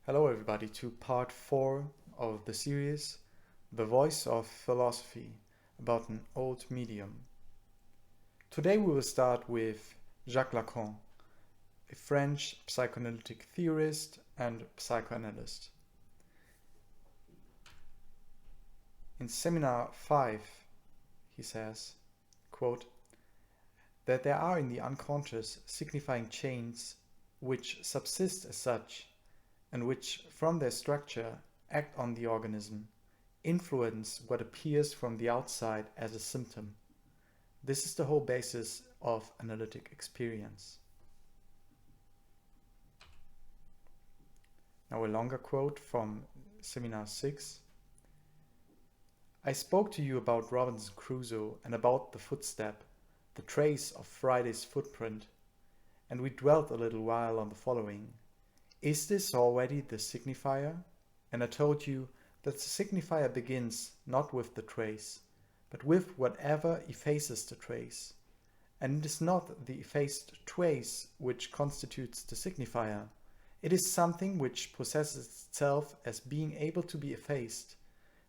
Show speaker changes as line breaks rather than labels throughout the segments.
Hello everybody to part 4 of the series The Voice of Philosophy about an old medium. Today we will start with Jacques Lacan, a French psychoanalytic theorist and psychoanalyst. In Seminar 5 he says, quote, that there are in the unconscious signifying chains which subsist as such and which, from their structure, act on the organism, influence what appears from the outside as a symptom. This is the whole basis of analytic experience. Now a longer quote from Seminar 6. I spoke to you about Robinson Crusoe and about the footstep, the trace of Friday's footprint, and we dwelt a little while on the following. Is this already the signifier? And I told you that the signifier begins not with the trace, but with whatever effaces the trace. And it is not the effaced trace which constitutes the signifier. It is something which possesses itself as being able to be effaced,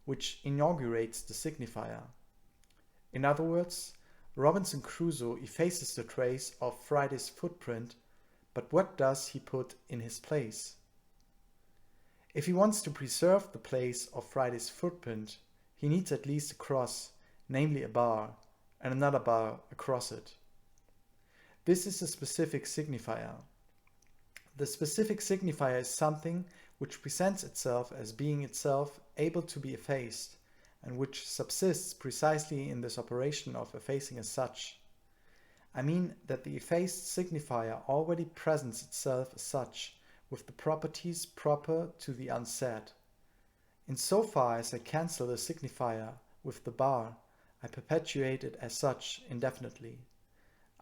which inaugurates the signifier. In other words, Robinson Crusoe effaces the trace of Friday's footprint, but what does he put in his place? If he wants to preserve the place of Friday's footprint, he needs at least a cross, namely a bar, and another bar across it. This is a specific signifier. The specific signifier is something which presents itself as being itself able to be effaced, and which subsists precisely in this operation of effacing as such. I mean that the effaced signifier already presents itself as such, with the properties proper to the unsaid. In so far as I cancel the signifier with the bar, I perpetuate it as such indefinitely.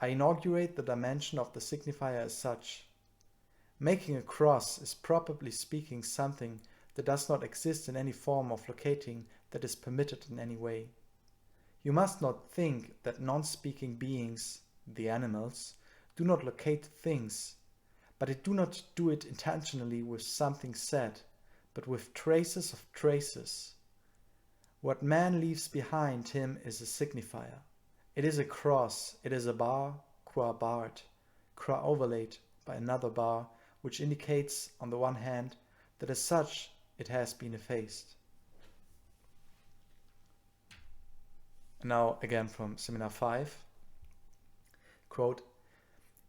I inaugurate the dimension of the signifier as such. Making a cross is properly speaking something that does not exist in any form of locating that is permitted in any way. You must not think that non-speaking beings, the animals, do not locate things, but they do not do it intentionally with something said, but with traces of traces. What man leaves behind him is a signifier. It is a cross, it is a bar, qua barred, qua overlaid by another bar, which indicates, on the one hand, that as such it has been effaced. And now again from Seminar 5. Quote,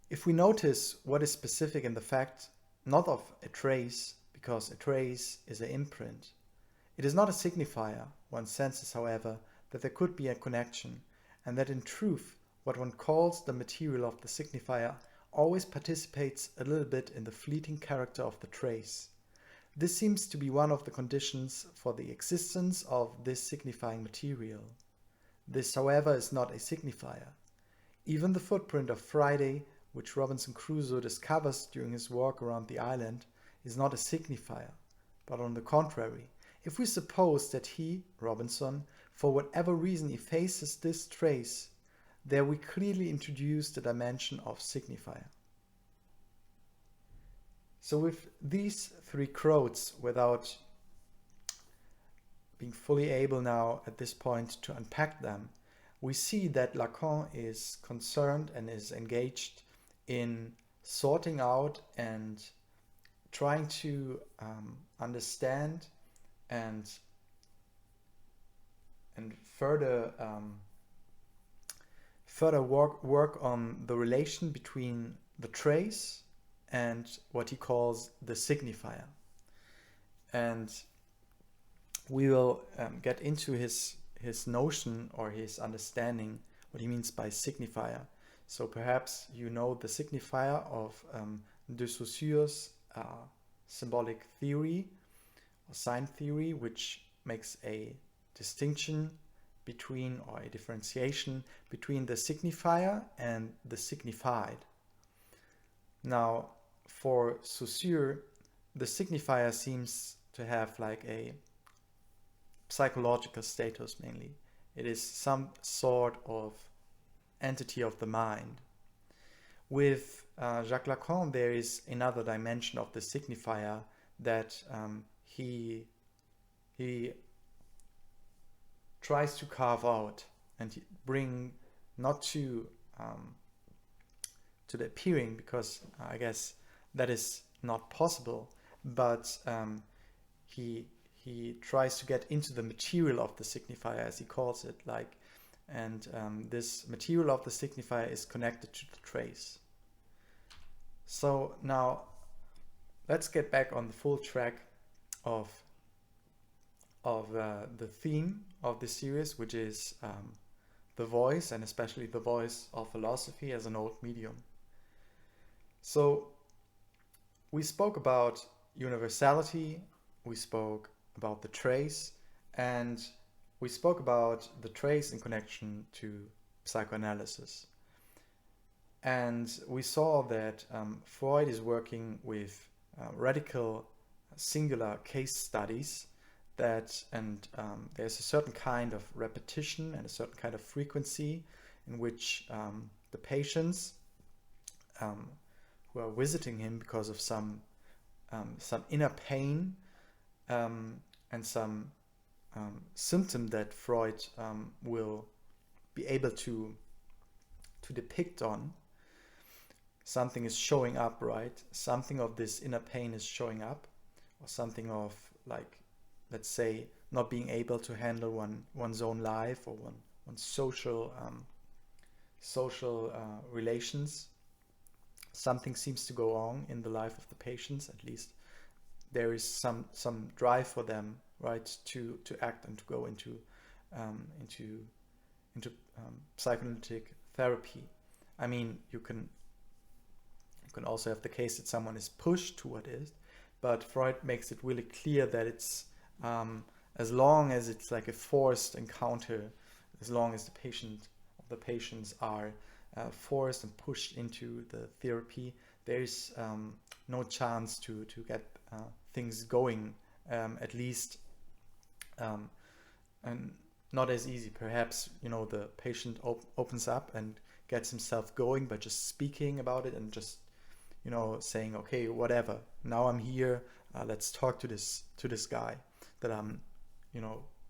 if we notice what is specific in the fact not of a trace, because a trace is an imprint, it is not a signifier, one senses, however, that there could be a connection, and that in truth what one calls the material of the signifier always participates a little bit in the fleeting character of the trace. This seems to be one of the conditions for the existence of this signifying material. This, however, is not a signifier. Even the footprint of Friday, which Robinson Crusoe discovers during his walk around the island, is not a signifier, but on the contrary, if we suppose that he, Robinson, for whatever reason effaces this trace, there we clearly introduce the dimension of signifier. So with these three quotes, without being fully able now at this point to unpack them, we see that Lacan is concerned and is engaged in sorting out and trying to understand and further work on the relation between the trace and what he calls the signifier. And we will get into his notion or his understanding, what he means by signifier. So perhaps you know the signifier of de Saussure's symbolic theory or sign theory, which makes a distinction between, or a differentiation between, the signifier and the signified. Now, for Saussure, the signifier seems to have like a psychological status mainly. It is some sort of entity of the mind. With Jacques Lacan, there is another dimension of the signifier that he tries to carve out and bring not to the appearing, because I guess that is not possible, but he tries to get into the material of the signifier, as he calls it, like, and this material of the signifier is connected to the trace. So now let's get back on the full track of the theme of this series, which is the voice, and especially the voice of philosophy as an old medium. So we spoke about universality, we spoke about the trace, and we spoke about the trace in connection to psychoanalysis. And we saw that Freud is working with radical singular case studies that, and there's a certain kind of repetition and a certain kind of frequency in which the patients who are visiting him because of some inner pain and some symptom that Freud will be able to depict on. Something is showing up, right? Something of this inner pain is showing up, or something of, like, let's say, not being able to handle one's own life, or one's social relations. Something seems to go on in the life of the patients. At least there is some drive for them, right, to act and to go into psychoanalytic therapy. I mean, you can also have the case that someone is pushed toward it, but Freud makes it really clear that it's as long as it's like a forced encounter, as long as the patients are forced and pushed into the therapy, there is no chance to get things going, at least, and not as easy. Perhaps, the patient opens up and gets himself going by just speaking about it and just, saying, okay, whatever, now I'm here, let's talk to this guy that I'm,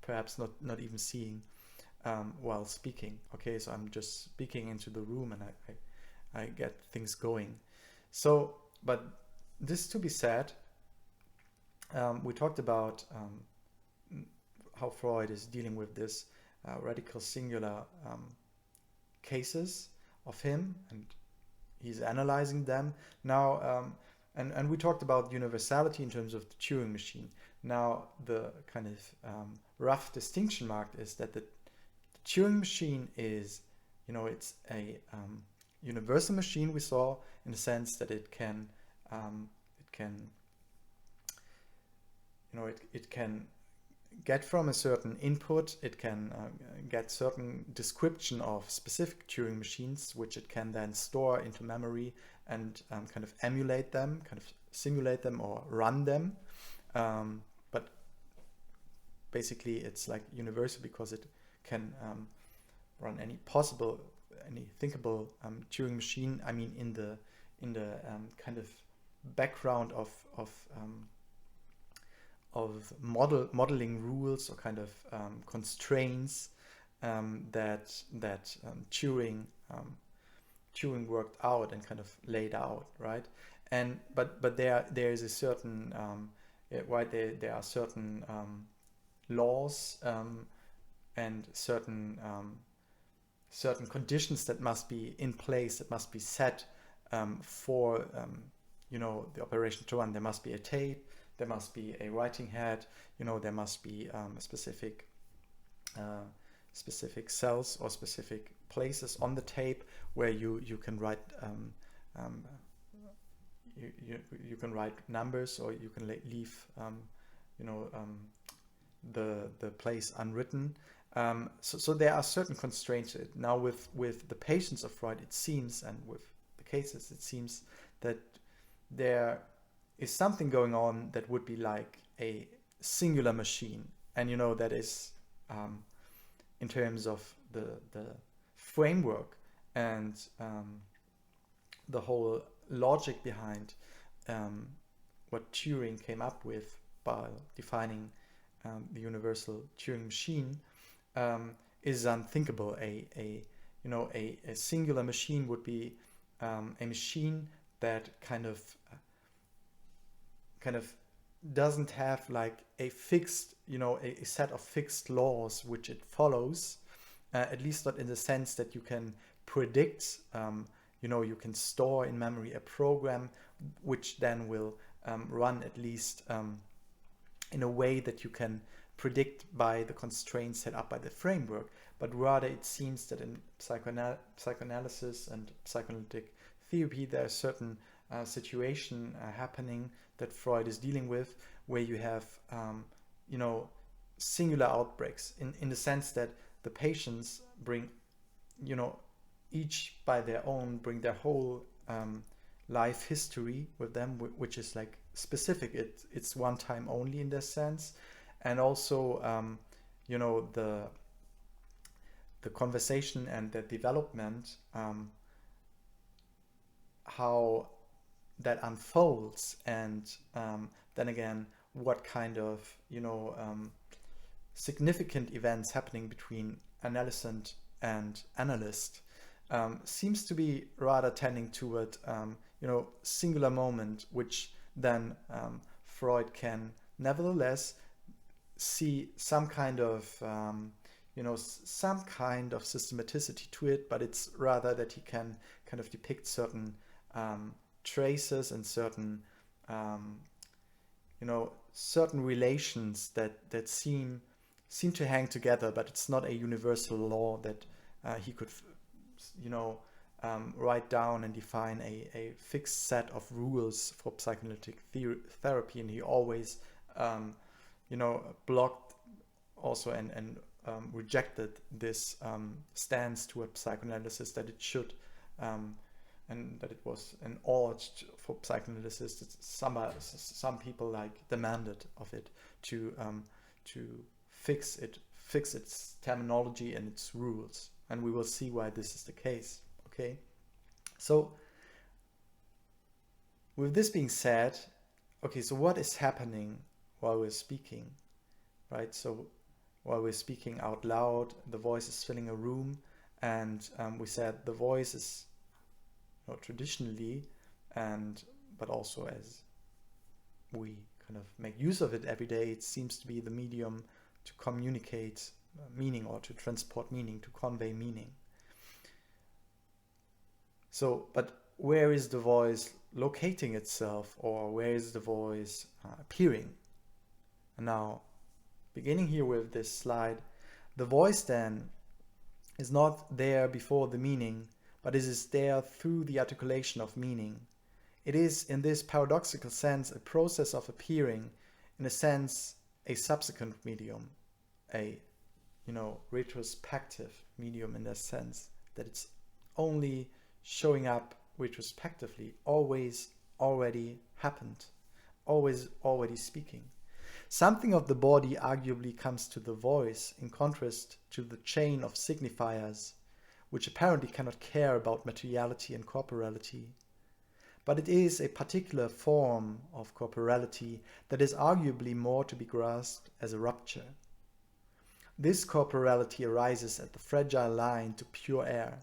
perhaps not even seeing while speaking. Okay, so I'm just speaking into the room and I get things going. So, but this to be said, we talked about how Freud is dealing with this radical singular cases of him, and he's analyzing them. Now, and we talked about universality in terms of the Turing machine. Now, the kind of rough distinction marked is that the Turing machine is, it's a universal machine, we saw, in the sense that it can get from a certain input, it can get certain description of specific Turing machines, which it can then store into memory and kind of emulate them, kind of simulate them or run them. But basically it's like universal because it can run any thinkable Turing machine. I mean, in the kind of background of modeling rules or kind of constraints that Turing worked out and kind of laid out, right? And but there is a certain there are certain laws and certain conditions that must be in place, that must be set for the operation to run. There must be a tape, there must be a writing head, there must be specific cells or specific places on the tape where you can write you can write numbers, or you can leave the place unwritten. So there are certain constraints to it. Now with the patients of Freud, it seems, and with the cases, it seems that there is something going on that would be like a singular machine, and that is in terms of the framework and the whole logic behind what Turing came up with by defining the universal Turing machine is unthinkable. A singular machine would be a machine that kind of doesn't have like a fixed, a set of fixed laws which it follows, at least not in the sense that you can predict, you can store in memory a program which then will run at least in a way that you can predict by the constraints set up by the framework. But rather it seems that in psychoanalysis and psychoanalytic therapy there are certain situation happening that Freud is dealing with, where you have singular outbreaks in the sense that the patients bring, each by their own, bring their whole life history with them, which is like specific. It's one time only in this sense. And also the conversation and the development, how that unfolds, and then again what kind of significant events happening between analysant and analyst seems to be rather tending toward singular moment, which then Freud can nevertheless see some kind of systematicity to it, but it's rather that he can kind of depict certain traces and certain certain relations that seem to hang together, but it's not a universal law that he could write down and define a fixed set of rules for psychoanalytic therapy. And he always blocked also and rejected this stance toward psychoanalysis, that it should and that it was an urge for psychoanalysis that some people like demanded of it to fix its terminology and its rules. And we will see why this is the case. Okay, so with this being said, okay, so what is happening while we're speaking, right? So while we're speaking out loud, the voice is filling a room, and we said the voice is traditionally, but also as we kind of make use of it every day, it seems to be the medium to communicate meaning, or to transport meaning, to convey meaning. So, but where is the voice locating itself, or where is the voice appearing? And now, beginning here with this slide, the voice then is not there before the meaning, but it is there through the articulation of meaning. It is, in this paradoxical sense, a process of appearing, in a sense, a subsequent medium, a retrospective medium, in the sense that it's only showing up retrospectively, always already happened, always already speaking. Something of the body arguably comes to the voice, in contrast to the chain of signifiers, which apparently cannot care about materiality and corporality. But it is a particular form of corporality that is arguably more to be grasped as a rupture. This corporality arises at the fragile line to pure air,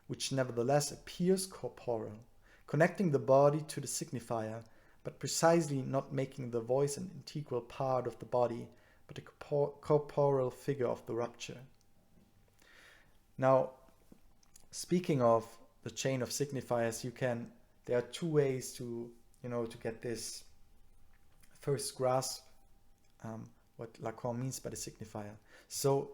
which nevertheless appears corporeal, connecting the body to the signifier, but precisely not making the voice an integral part of the body, but a corporeal figure of the rupture. Now, speaking of the chain of signifiers, there are two ways to get this first grasp what Lacan means by the signifier. So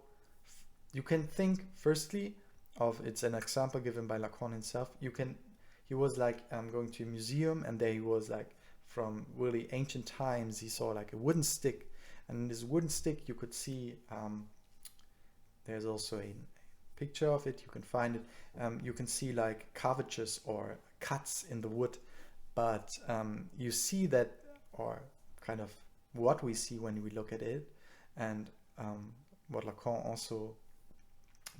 you can think firstly of, it's an example given by Lacan himself. He was like going to a museum, and there he was like, from really ancient times, he saw like a wooden stick, and in this wooden stick you could see, there's also a picture of it, you can find it, you can see like curvatures or cuts in the wood, but you see that, or kind of what we see when we look at it, and what Lacan also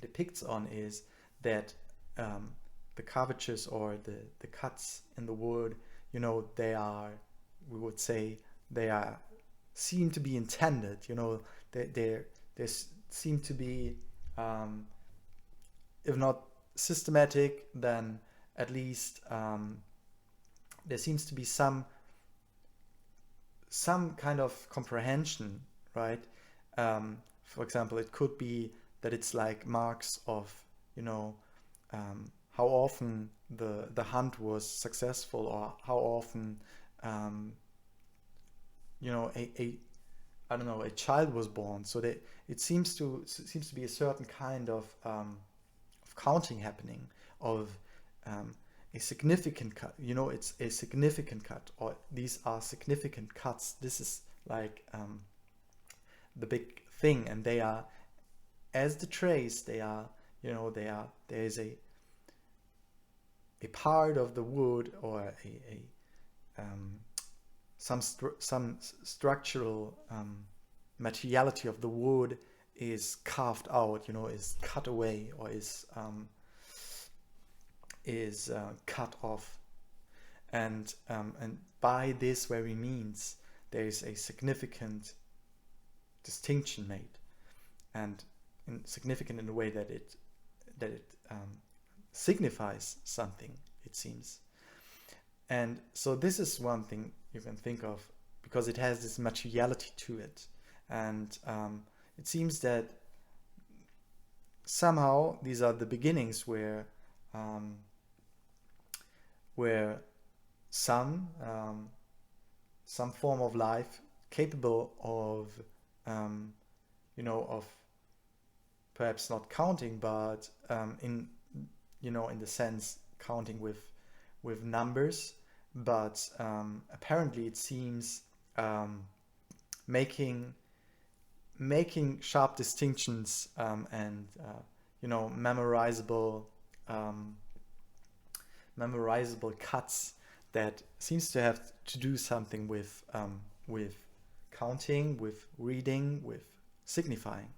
depicts on is that the curvatures or the cuts in the wood, they are we would say they are seem to be intended. You know, they seem to be, if not systematic, then at least there seems to be some kind of comprehension, right? For example, it could be that it's like marks of, you know, how often the hunt was successful, or how often, you know, a I don't know, a child was born. So that it seems to be a certain kind of counting happening, of a significant cut. You know, it's a significant cut, or these are significant cuts. This is like the big thing, and they are, as the trace, they are, you know, there is a part of the wood, or some structural materiality of the wood is carved out, you know, is cut away, or is cut off, and by this very means there is a significant distinction made, and significant in the way that it signifies something, it seems. And so this is one thing you can think of, because it has this materiality to it. And it seems that somehow these are the beginnings where some form of life capable of, you know, of perhaps not counting, but in, you know, in the sense counting with numbers, but apparently it seems making sharp distinctions, and you know, memorizable cuts that seems to have to do something with counting, with reading, with signifying.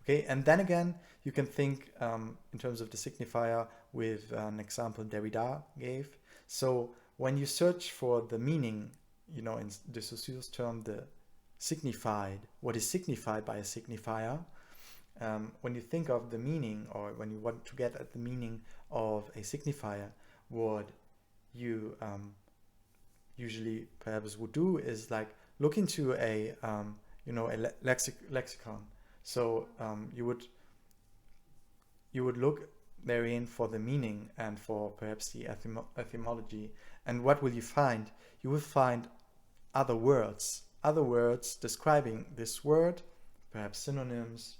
Okay, and then again, you can think in terms of the signifier with an example Derrida gave. So when you search for the meaning, you know, in de Saussure's term, the signified, what is signified by a signifier, when you think of the meaning, or when you want to get at the meaning of a signifier, what you usually perhaps would do is like look into a you know, a lexicon. So you would look therein for the meaning and for perhaps the etymology. And what will you find? You will find other words describing this word, perhaps synonyms,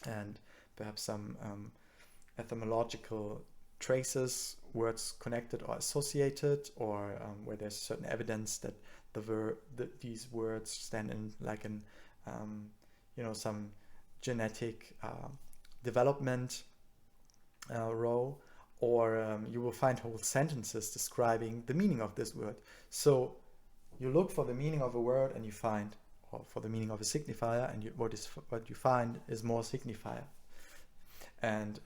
and perhaps some etymological traces, words connected or associated, or where there's certain evidence that these words stand in like an you know, some genetic development row, or you will find whole sentences describing the meaning of this word. So you look for the meaning of a word, and you find, or for the meaning of a signifier, and what you find is more signifier. And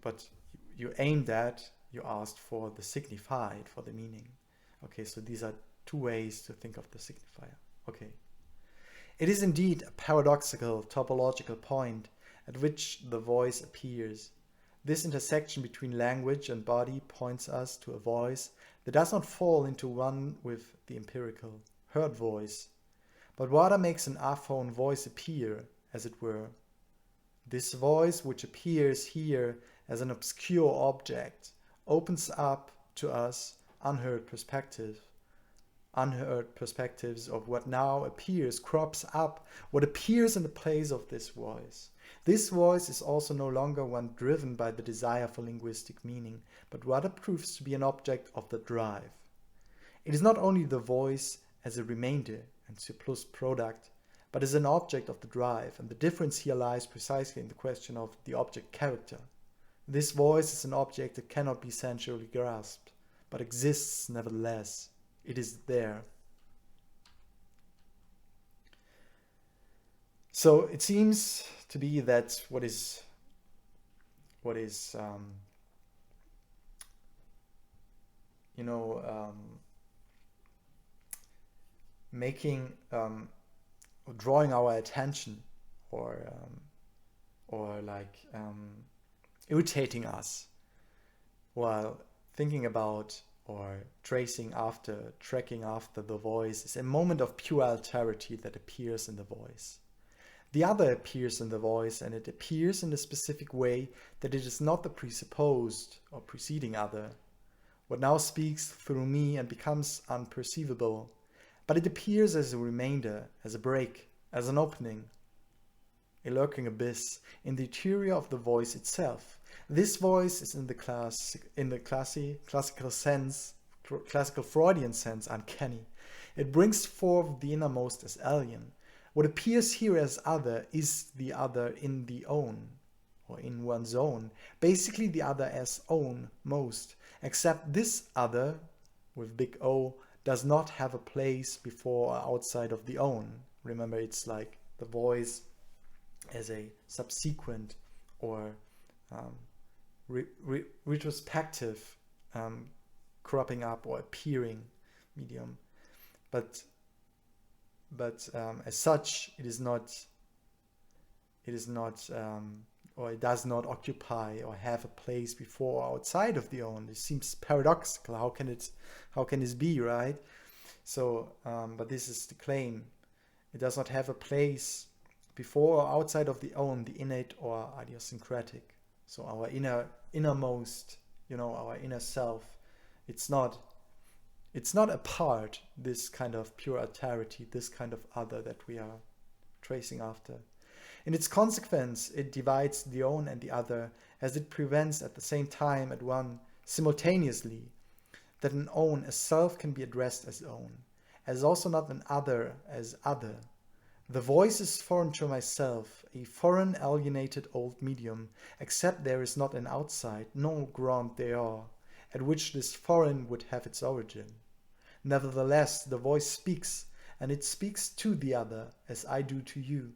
but you aimed at, you asked for the signified, for the meaning. Okay, so these are two ways to think of the signifier. Okay. It is indeed a paradoxical topological point at which the voice appears. This intersection between language and body points us to a voice that does not fall into one with the empirical, heard voice, but rather makes an aphone voice appear, as it were. This voice, which appears here as an obscure object, opens up to us unheard perspectives of what now appears, crops up, what appears in the place of this voice. This voice is also no longer one driven by the desire for linguistic meaning, but rather proves to be an object of the drive. It is not only the voice as a remainder and surplus product, but as an object of the drive, and the difference here lies precisely in the question of the object character. This voice is an object that cannot be sensually grasped, but exists nevertheless. It is there. So it seems to be that what is you know, making, drawing our attention, or like irritating us while thinking about or tracking after the voice, is a moment of pure alterity that appears in the voice. The other appears in the voice, and it appears in a specific way that it is not the presupposed or preceding other, what now speaks through me and becomes unperceivable, but it appears as a remainder, as a break, as an opening, a lurking abyss in the interior of the voice itself. This voice is in the classical sense, classical Freudian sense, uncanny. It brings forth the innermost as alien. What appears here as other is the other in the own, or in one's own, basically the other as own most, except this other, with big O, does not have a place before or outside of the own. Remember, it's like the voice as a subsequent or retrospective cropping up or appearing medium, but as such, it is not, or it does not occupy or have a place before or outside of the own. It seems paradoxical. How can this be, right? So, but this is the claim. It does not have a place before or outside of the own, the innate or idiosyncratic. So our innermost, our inner self, it's not apart, this kind of pure alterity, this kind of other that we are tracing after. In its consequence, it divides the own and the other, as it prevents at the same time at one simultaneously that an own as self can be addressed as own, as also not an other as other. The voice is foreign to myself, a foreign alienated old medium, except there is not an outside, no ground there, at which this foreign would have its origin. Nevertheless, the voice speaks, and it speaks to the other, as I do to you.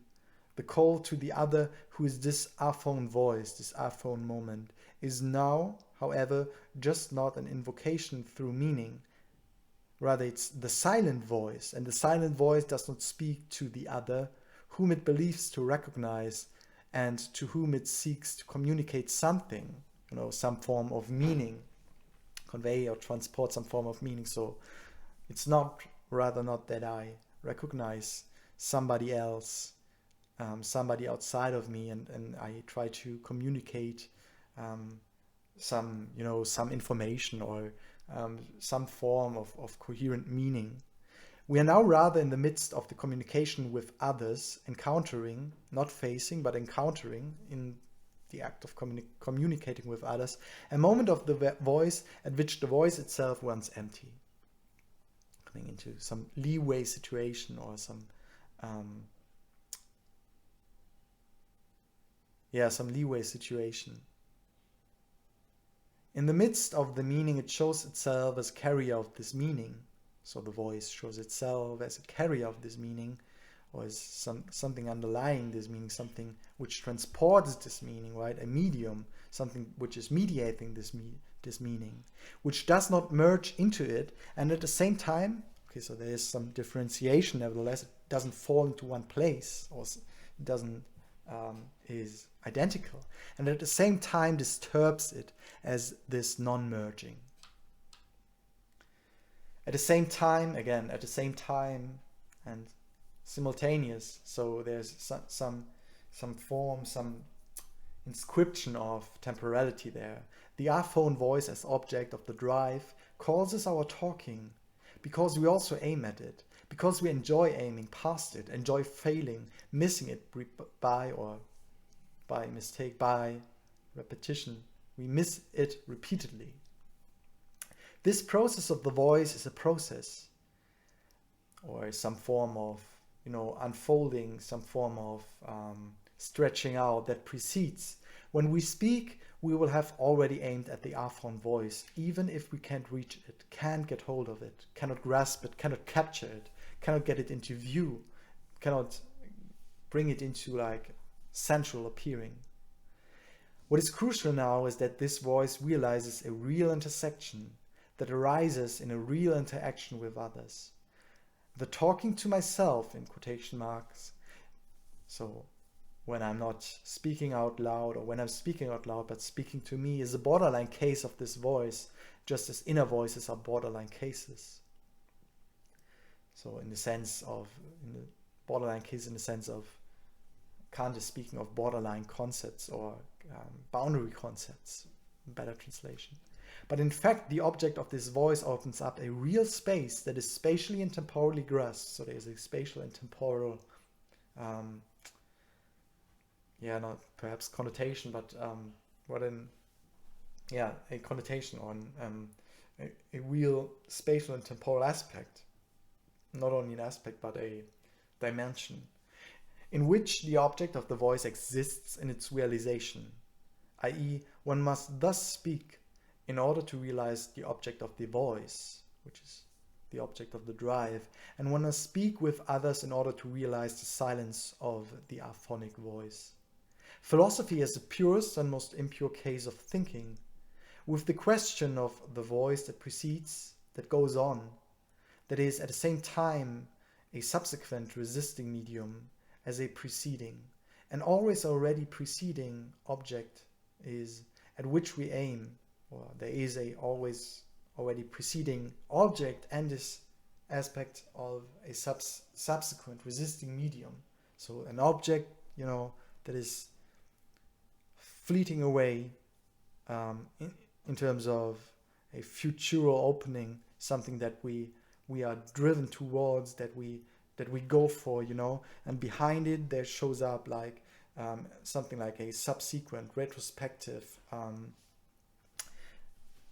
The call to the other, who is this aphone voice, this aphone moment, is now, however, just not an invocation through meaning. Rather, it's the silent voice, and the silent voice does not speak to the other, whom it believes to recognize, and to whom it seeks to communicate something, some form of meaning, convey or transport some form of meaning. So it's rather not that I recognize somebody else, somebody outside of me, and I try to communicate some information or some form of coherent meaning. We are now rather in the midst of the communication with others, encountering, not facing, but encountering in the act of communicating with others, a moment of the voice at which the voice itself runs empty. Coming into some leeway situation or some leeway situation. In the midst of the meaning, it shows itself as carrier of this meaning. So the voice shows itself as a carrier of this meaning, or as something underlying this meaning, something which transports this meaning, right? A medium, something which is mediating this meaning, which does not merge into it, and at the same time, so there is some differentiation, nevertheless, it doesn't fall into one place, or it doesn't is identical, and at the same time disturbs it as this non-merging. At the same time, and simultaneous, so there's some form, some inscription of temporality there. The aphone voice as object of the drive causes our talking, because we also aim at it, because we enjoy aiming past it, enjoy failing, missing it by mistake, by repetition. We miss it repeatedly. This process of the voice is a process, or some form of, unfolding, some form of stretching out that precedes. When we speak, we will have already aimed at the aphone voice, even if we can't reach it, can't get hold of it, cannot grasp it, cannot capture it, cannot get it into view, cannot bring it into central appearing. What is crucial now is that this voice realizes a real intersection that arises in a real interaction with others. The talking to myself in quotation marks. So when I'm not speaking out loud, or when I'm speaking out loud but speaking to me, is a borderline case of this voice, just as inner voices are borderline cases. So in the sense of, in the borderline case in the sense of, Kant is speaking of borderline concepts or boundary concepts, better translation. But in fact, the object of this voice opens up a real space that is spatially and temporally grasped. So there's a spatial and temporal, not perhaps connotation, but a connotation on a real spatial and temporal aspect. Not only an aspect, but a dimension, in which the object of the voice exists in its realization, i.e., one must thus speak in order to realize the object of the voice, which is the object of the drive, and one must speak with others in order to realize the silence of the aphonic voice. Philosophy is the purest and most impure case of thinking, with the question of the voice that precedes, that goes on, that is at the same time a subsequent resisting medium as a preceding, and always already preceding object is at which we aim, or there is a always already preceding object and this aspect of a subsequent resisting medium. So an object, that is fleeting away in terms of a futural opening, something that we are driven towards, that we go for, and behind it there shows up like something like a subsequent retrospective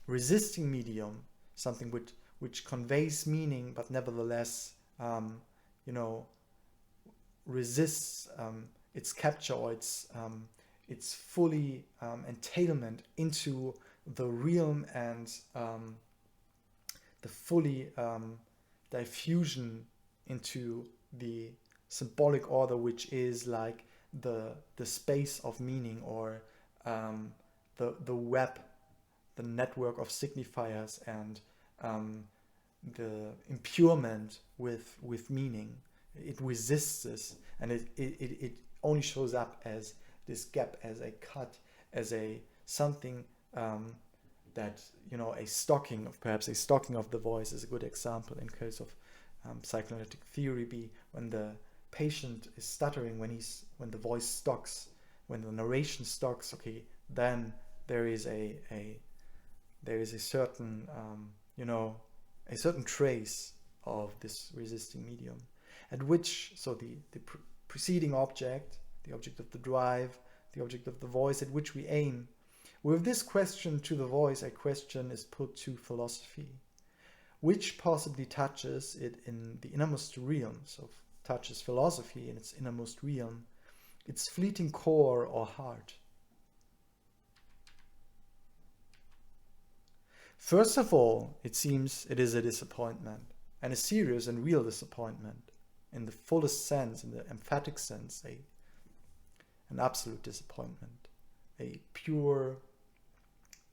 resisting medium, something which conveys meaning but nevertheless resists its capture or its fully entailment into the realm and the fully diffusion into the symbolic order, which is like the space of meaning, or the web, the network of signifiers, and the impurement with meaning. It resists this, and it only shows up as this gap, as a cut, as a something that a stocking of the voice is a good example in case of psychoanalytic theory B, when the patient is stuttering, when the voice stocks, when the narration stocks, okay, then there is a certain a certain trace of this resisting medium, at which the preceding object, the object of the drive, the object of the voice at which we aim. With this question to the voice, a question is put to philosophy, which possibly touches it in the innermost realm, so touches philosophy in its innermost realm, its fleeting core or heart. First of all, it seems it is a disappointment, and a serious and real disappointment, in the fullest sense, in the emphatic sense, an absolute disappointment, a pure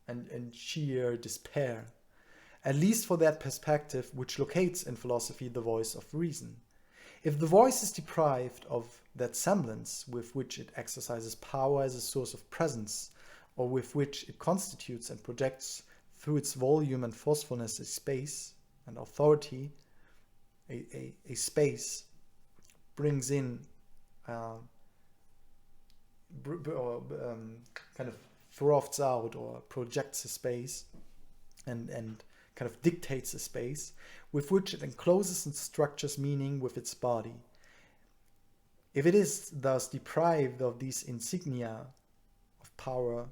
and sheer despair, at least for that perspective which locates in philosophy the voice of reason. If the voice is deprived of that semblance with which it exercises power as a source of presence, or with which it constitutes and projects through its volume and forcefulness a space and authority, a space brings in kind of throfts out or projects a space and kind of dictates a space with which it encloses and structures meaning with its body. If it is thus deprived of these insignia of power,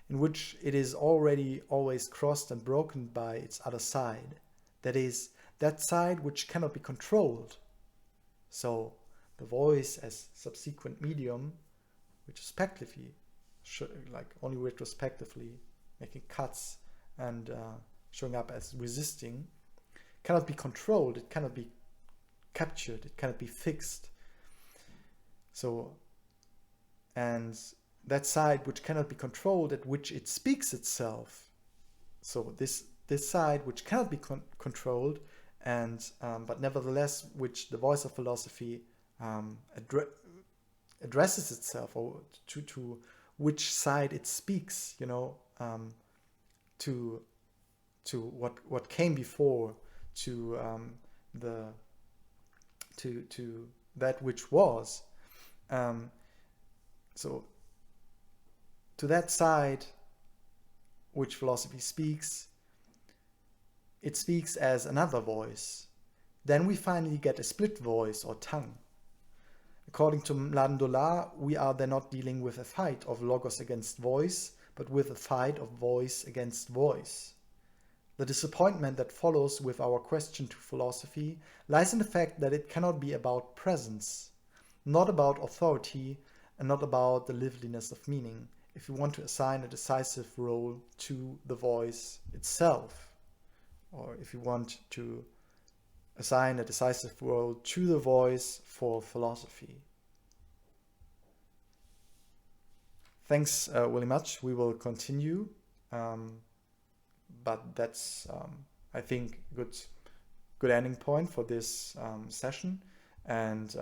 in which it is already always crossed and broken by its other side, that is, that side which cannot be controlled. So the voice as subsequent medium, retrospectively, like only retrospectively, making cuts and showing up as resisting, cannot be controlled, it cannot be captured, it cannot be fixed. So, and that side which cannot be controlled, at which it speaks itself. So this side which cannot be controlled and but nevertheless, which the voice of philosophy addresses itself, or to which side it speaks, to what came before, to the to that which was. So to that side which philosophy speaks, it speaks as another voice. Then we finally get a split voice or tongue. According to Landola, we are then not dealing with a fight of logos against voice, but with a fight of voice against voice. The disappointment that follows with our question to philosophy lies in the fact that it cannot be about presence, not about authority, and not about the liveliness of meaning, if we want to assign a decisive role to the voice itself, or if you want to assign a decisive role to the voice for philosophy. Thanks really much. We will continue, but that's I think good ending point for this session, and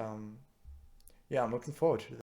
yeah, I'm looking forward to that.